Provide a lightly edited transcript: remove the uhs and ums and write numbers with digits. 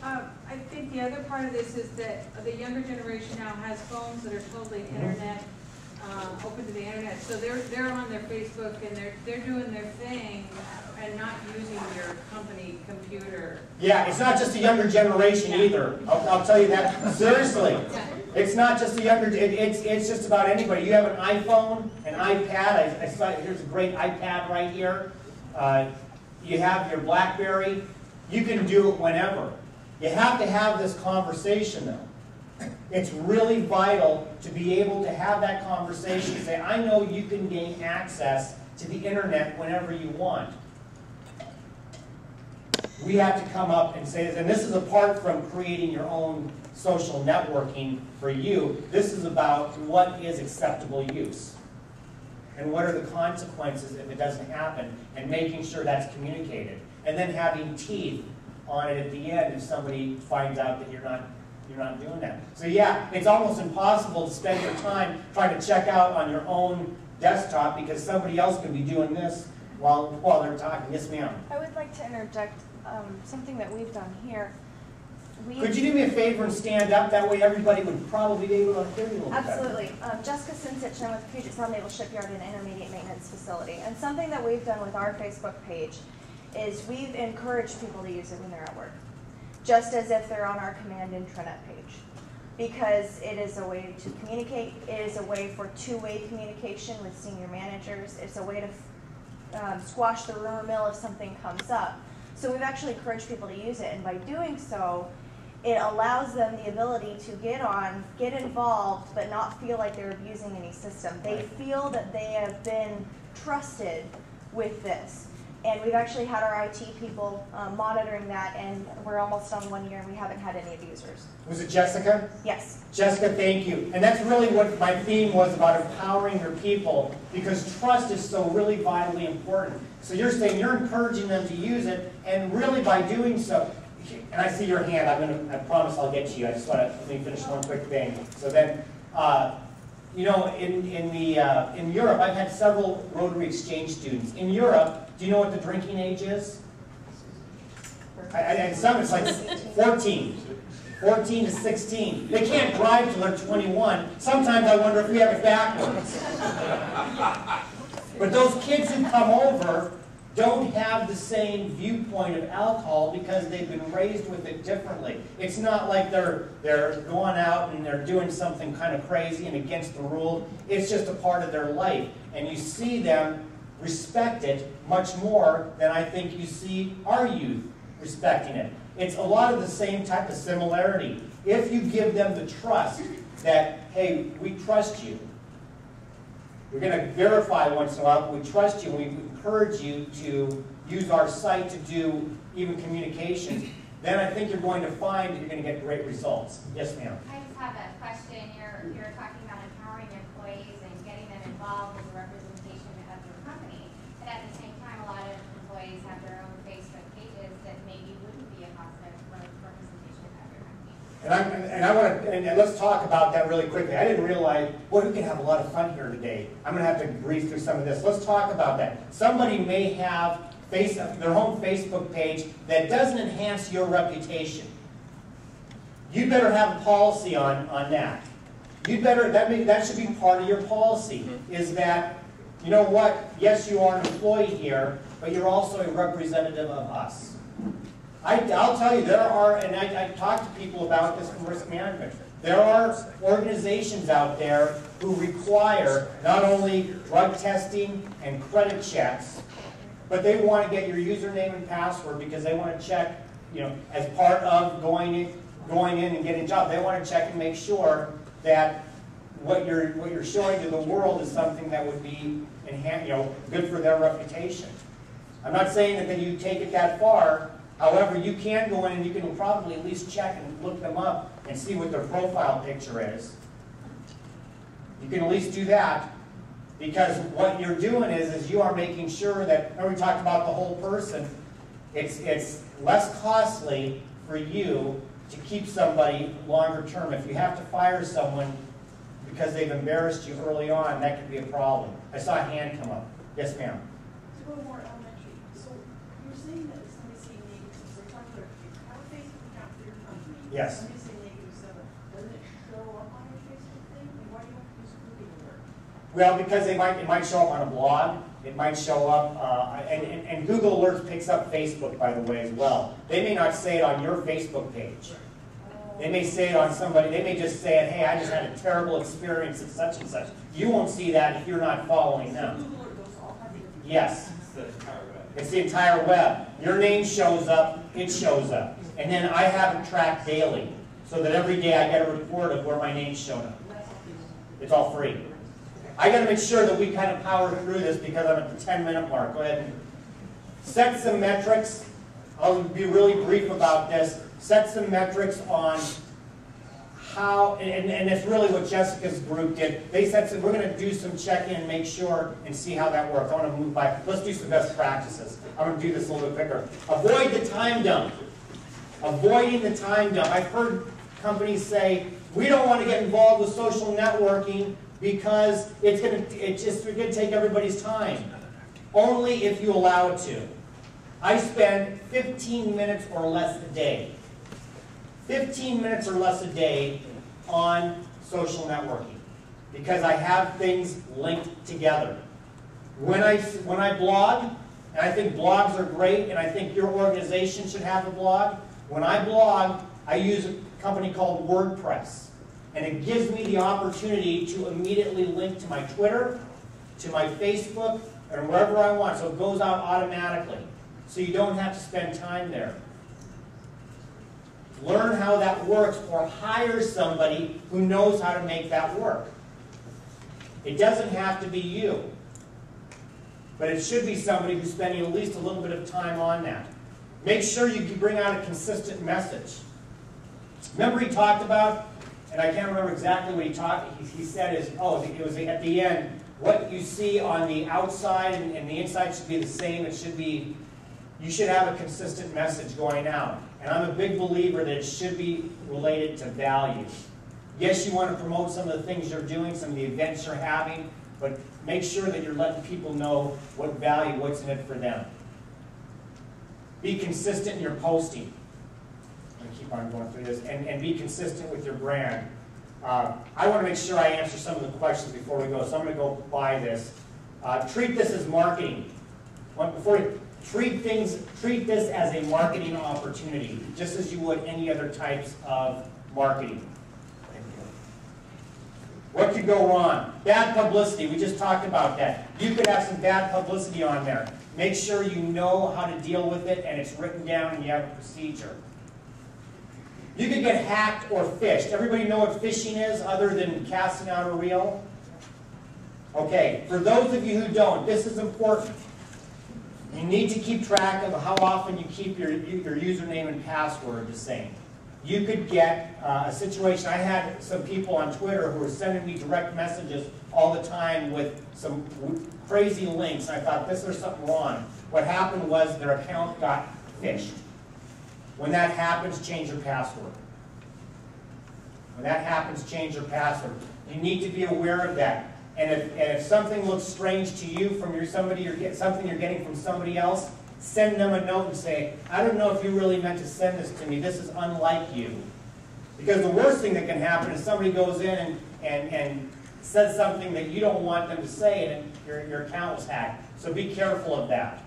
I think the other part of this is that the younger generation now has phones that are totally internet, open to the internet. So they're on their Facebook and they're doing their thing and not using your company computer. Yeah, it's not just a younger generation either. I'll tell you that seriously. It's not just a younger. It's just about anybody. You have an iPhone, an iPad. I saw here's a great iPad right here. You have your BlackBerry. You can do it whenever. You have to have this conversation though. It's really vital to be able to have that conversation. Say, I know you can gain access to the internet whenever you want. We have to come up and say this, and this is apart from creating your own social networking for you. This is about what is acceptable use. And what are the consequences if it doesn't happen, and making sure that's communicated. And then having teeth on it at the end if somebody finds out that you're not doing that. So yeah, it's almost impossible to spend your time trying to check out on your own desktop because somebody else could be doing this while they're talking. Yes, ma'am. I would like to interject something that we've done here. Could you do me a favor and stand up? That way everybody would probably be able to hear you a little bit better. Absolutely. Jessica Sinsich, I'm with Puget Sound Naval Shipyard and Intermediate Maintenance Facility. And something that we've done with our Facebook page is we've encouraged people to use it when they're at work, just as if they're on our command intranet page. Because it is a way to communicate, it is a way for two-way communication with senior managers, it's a way to squash the rumor mill if something comes up. So we've actually encouraged people to use it, and by doing so, it allows them the ability to get on, get involved, but not feel like they're abusing any system. They feel that they have been trusted with this. And we've actually had our IT people monitoring that, and we're almost on 1 year, and we haven't had any abusers. Was it Jessica? Yes. Jessica, thank you. And that's really what my theme was about, empowering your people, because trust is so really vitally important. So you're saying you're encouraging them to use it, and really by doing so, and I see your hand, I promise I'll get to you. I just want to, let me finish one quick thing. So then, you know, in Europe, I've had several Rotary Exchange students. In Europe, do you know what the drinking age is? And some it's like 14 to 16. They can't drive till they're 21. Sometimes I wonder if we have it backwards. But those kids who come over don't have the same viewpoint of alcohol because they've been raised with it differently. It's not like they're going out and they're doing something kind of crazy and against the rules. It's just a part of their life. And you see them respect it much more than I think you see our youth respecting it. It's a lot of the same type of similarity. If you give them the trust that, hey, we trust you. We're going to verify once in a while, but we trust you, and we encourage you to use our site to do even communications, then I think you're going to find that you're going to get great results. Yes, ma'am. I just have a question. You're talking about empowering employees and getting them involved with the representation of your company. But at the same time, a lot of employees have their own Facebook pages that maybe wouldn't be a positive representation of your company. And let's talk about that really quickly. I didn't realize, boy, we can have a lot of fun here today. I'm going to have to breeze through some of this. Let's talk about that. Somebody may have their own Facebook page that doesn't enhance your reputation. You better have a policy on that. You better, that should be part of your policy, is that, you know what, yes, you are an employee here, but you're also a representative of us. I'll tell you, there are, and I talk to people about this from risk management, there are organizations out there who require not only drug testing and credit checks, but they want to get your username and password because they want to check, you know, as part of going in and getting a job, they want to check and make sure that what you're showing to the world is something that would be good for their reputation. I'm not saying that you take it that far. However, you can go in and you can probably at least check and look them up and see what their profile picture is. You can at least do that, because what you're doing is you are making sure that, remember we talked about the whole person, it's less costly for you to keep somebody longer term. If you have to fire someone because they've embarrassed you early on, that could be a problem. I saw a hand come up. Yes, ma'am. To go more elementary, so you're saying that if somebody's saying negative, they're talking about our Facebook account, they're Yes. When you say -7, doesn't it show up on your Facebook thing? And why do you have to use Google Alert? Well, because it might show up on a blog. It might show up, and Google Alerts picks up Facebook, by the way, as well. They may not say it on your Facebook page. They may say it on somebody. They may just say it, hey, I just had a terrible experience at such and such. You won't see that if you're not following them. Google Alert goes to all kinds of different. Yes. It's the entire web. It's the entire web. Your name shows up, it shows up. And then I have it tracked daily, so that every day I get a report of where my name's shown up. It's all free. I got to make sure that we kind of power through this because I'm at the 10-minute mark. Go ahead and set some metrics. I'll be really brief about this. Set some metrics on how, and it's really what Jessica's group did. They said, so we're going to do some check-in and make sure and see how that works. I want to move by. Let's do some best practices. I'm going to do this a little bit quicker. Avoid the time dump. Avoiding the time dump. I've heard companies say, we don't want to get involved with social networking because it's going to take everybody's time. Only if you allow it to. I spend 15 minutes or less a day. 15 minutes or less a day on social networking because I have things linked together. When I blog, and I think blogs are great, and I think your organization should have a blog. When I blog, I use a company called WordPress. And it gives me the opportunity to immediately link to my Twitter, to my Facebook, and wherever I want. So it goes out automatically. So you don't have to spend time there. Learn how that works or hire somebody who knows how to make that work. It doesn't have to be you. But it should be somebody who's spending at least a little bit of time on that. Make sure you bring out a consistent message. Remember he talked about, and I can't remember exactly what he said is, it was at the end, what you see on the outside and the inside should be the same. It should be, you should have a consistent message going out. And I'm a big believer that it should be related to value. Yes, you want to promote some of the things you're doing, some of the events you're having, but make sure that you're letting people know what value, what's in it for them. Be consistent in your posting. I'm going to keep on going through this. And be consistent with your brand. I want to make sure I answer some of the questions before we go, so I'm going to go by this. Treat this as marketing. Treat this as a marketing opportunity, just as you would any other types of marketing. What could go wrong? Bad publicity. We just talked about that. You could have some bad publicity on there. Make sure you know how to deal with it and it's written down and you have a procedure. You could get hacked or phished. Everybody know what phishing is other than casting out a reel? Okay, for those of you who don't, this is important. You need to keep track of how often you keep your username and password the same. You could get a situation. I had some people on Twitter who were sending me direct messages all the time with some crazy links. And I thought, there's something wrong. What happened was their account got phished. When that happens, change your password. When that happens, change your password. You need to be aware of that. And if something looks strange to you from something you're getting from somebody else, send them a note and say, I don't know if you really meant to send this to me. This is unlike you. Because the worst thing that can happen is somebody goes in and says something that you don't want them to say and your account was hacked. So be careful of that.